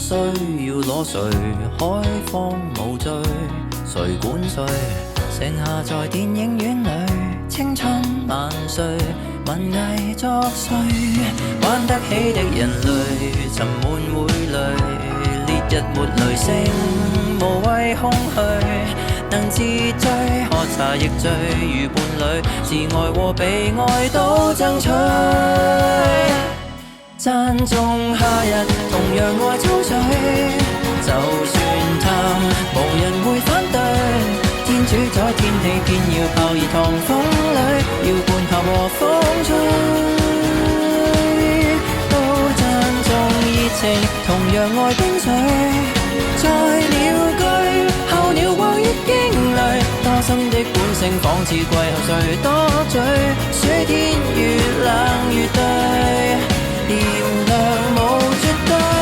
需要攞誰？海荒無罪，誰管誰？剩下在電影院裏，青春萬歲，文藝作祟，玩得起的人類，沉悶會累，烈日沒雷聲，無謂空虛，能自醉，喝茶亦醉，如伴侶，自愛和被愛都爭取。讚頌夏日，同樣愛抽水，就算淡，無人會反對。天主宰天氣，偏要泡熱糖風裏，要伴夏和風吹。都讚頌熱情，同樣愛冰水，在鳥居，候鳥或月經裏，多心的本性，仿似季候誰多嘴，暑天越冷越對。炎涼無絕對。